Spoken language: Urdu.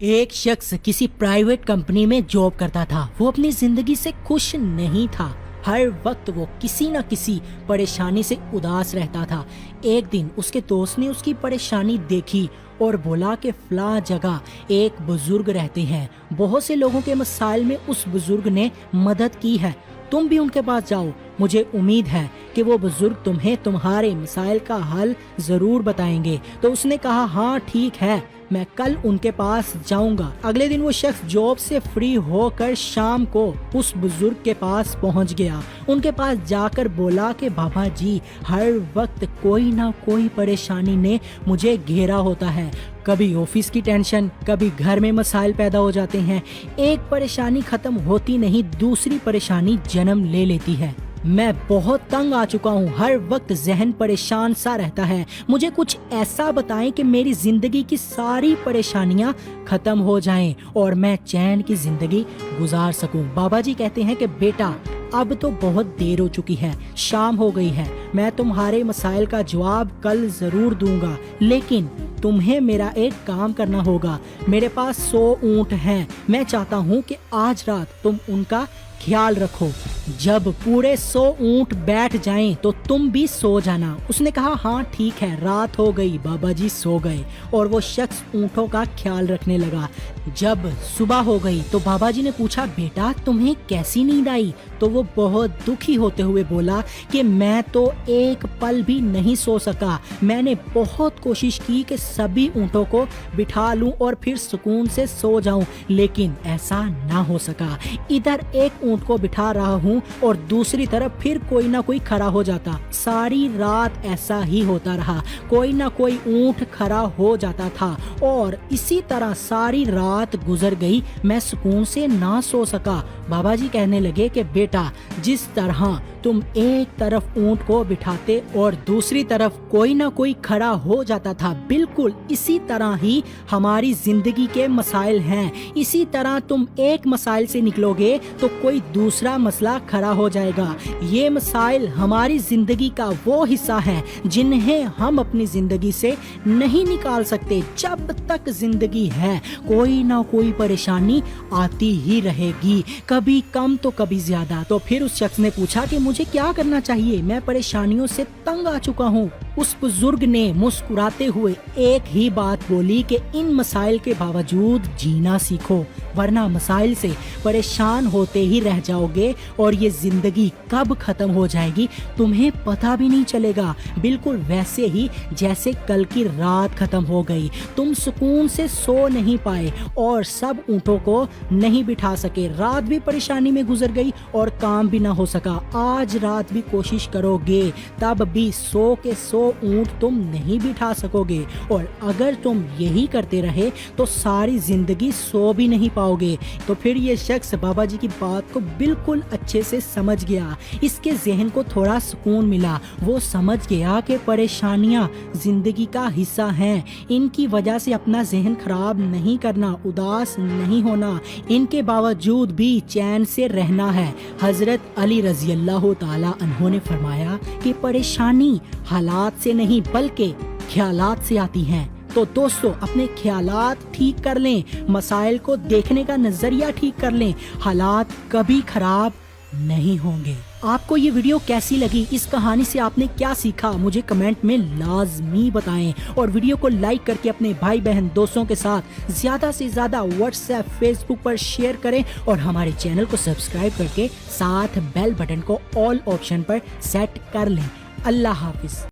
ایک شخص کسی پرائیویٹ کمپنی میں جاب کرتا تھا۔ وہ اپنی زندگی سے خوش نہیں تھا۔ ہر وقت وہ کسی نہ کسی پریشانی سے اداس رہتا تھا۔ ایک دن اس کے دوست نے اس کی پریشانی دیکھی اور بولا کہ فلاں جگہ ایک بزرگ رہتے ہیں، بہت سے لوگوں کے مسائل میں اس بزرگ نے مدد کی ہے، تم بھی ان کے پاس جاؤ، مجھے امید ہے کہ وہ بزرگ تمہیں تمہارے مسائل کا حل ضرور بتائیں گے۔ تو اس نے کہا ہاں ٹھیک ہے، میں کل ان کے پاس جاؤں گا۔ اگلے دن وہ شخص جاب سے فری ہو کر شام کو اس بزرگ کے پاس پہنچ گیا۔ ان کے پاس جا کر بولا کہ بابا جی، ہر وقت کوئی نہ کوئی پریشانی نے مجھے گھیرا ہوتا ہے، کبھی آفس کی ٹینشن، کبھی گھر میں مسائل پیدا ہو جاتے ہیں، ایک پریشانی ختم ہوتی نہیں دوسری پریشانی جنم لے لیتی ہے۔ میں بہت تنگ آ چکا ہوں، ہر وقت ذہن پریشان سا رہتا ہے، مجھے کچھ ایسا بتائیں کہ میری زندگی کی ساری پریشانیاں ختم ہو جائیں اور میں چین کی زندگی گزار سکوں۔ بابا جی کہتے ہیں کہ بیٹا، اب تو بہت دیر ہو چکی ہے، شام ہو گئی ہے، میں تمہارے مسائل کا جواب کل ضرور دوں گا، لیکن تمہیں میرا ایک کام کرنا ہوگا۔ میرے پاس 100 اونٹ ہیں، میں چاہتا ہوں کہ آج رات تم ان کا خیال رکھو، جب پورے 100 اونٹ بیٹھ جائیں تو تم بھی سو جانا۔ اس نے کہا ہاں ٹھیک ہے۔ رات ہو گئی، بابا جی سو گئے اور وہ شخص اونٹوں کا خیال رکھنے لگا۔ جب صبح ہو گئی تو بابا جی نے پوچھا بیٹا تمہیں کیسی نیند آئی؟ تو وہ بہت دکھی ہوتے ہوئے بولا کہ میں تو ایک پل بھی نہیں سو سکا، میں نے بہت کوشش کی کہ سبھی اونٹوں کو بٹھا لوں اور پھر سکون سے سو جاؤں، لیکن ایسا نہ ہو سکا۔ ادھر ایک اونٹ کو بٹھا رہا ہوں اور دوسری طرف پھر کوئی نہ کوئی کھڑا ہو جاتا، ساری رات ایسا ہی ہوتا رہا، کوئی نہ کوئی اونٹ کھڑا ہو جاتا تھا اور اسی طرح ساری رات گزر گئی، میں سکون سے نہ سو سکا۔ بابا جی کہنے لگے کہ بیٹا، جس طرح تم ایک طرف اونٹ کو بٹھاتے اور دوسری طرف کوئی نہ کوئی کھڑا ہو جاتا تھا، بالکل اسی طرح ہی ہماری زندگی کے مسائل ہیں۔ اسی طرح تم ایک مسائل سے نکلو گے تو کوئی دوسرا مسئلہ کھڑا ہو جائے گا۔ یہ مسائل ہماری زندگی کا وہ حصہ ہیں جنہیں ہم اپنی زندگی سے نہیں نکال سکتے۔ جب تک زندگی ہے کوئی نہ کوئی پریشانی آتی ہی رہے گی، کبھی کم تو کبھی زیادہ۔ تو پھر اس شخص نے پوچھا کہ مجھے کیا کرنا چاہیے، میں پریشانیوں سے تنگ آ چکا ہوں۔ اس بزرگ نے مسکراتے ہوئے ایک ہی بات بولی کہ ان مسائل کے باوجود جینا سیکھو، ورنہ مسائل سے پریشان ہوتے ہی رہ جاؤ گے اور یہ زندگی کب ختم ہو جائے گی تمہیں پتہ بھی نہیں چلے گا، بالکل ویسے ہی جیسے کل کی رات ختم ہو گئی۔ تم سکون سے سو نہیں پائے اور سب اونٹوں کو نہیں بٹھا سکے، رات بھی پریشانی میں گزر گئی اور کام بھی نہ ہو سکا۔ آج رات بھی کوشش کرو گے تب بھی 100 کے 100 اونٹ تم نہیں بٹھا سکو گے، اور اگر تم یہی کرتے رہے تو ساری زندگی سو بھی نہیں پاؤ گے۔ تو پھر یہ شخص بابا جی کی بات کو بالکل اچھے سے سمجھ گیا، اس کے ذہن کو تھوڑا سکون ملا، وہ سمجھ گیا کہ پریشانیاں زندگی کا حصہ ہیں، ان کی وجہ سے اپنا ذہن خراب نہیں کرنا، اداس نہیں ہونا، ان کے باوجود بھی چین سے رہنا ہے۔ حضرت علی رضی اللہ تعالی عنہ نے فرمایا کہ پریشانی حالات سے نہیں بلکہ خیالات سے آتی ہیں۔ تو دوستو، اپنے خیالات ٹھیک کر لیں، مسائل کو دیکھنے کا نظریہ ٹھیک کر لیں، حالات کبھی خراب نہیں ہوں گے۔ آپ کو یہ ویڈیو کیسی لگی، اس کہانی سے آپ نے کیا سیکھا، مجھے کمنٹ میں لازمی بتائیں، اور ویڈیو کو لائک کر کے اپنے بھائی بہن دوستوں کے ساتھ زیادہ سے زیادہ واٹس ایپ فیس بک پر شیئر کریں، اور ہمارے چینل کو سبسکرائب کر کے ساتھ بیل بٹن کو آل آپشن پر سیٹ کر لیں۔ اللہ حافظ۔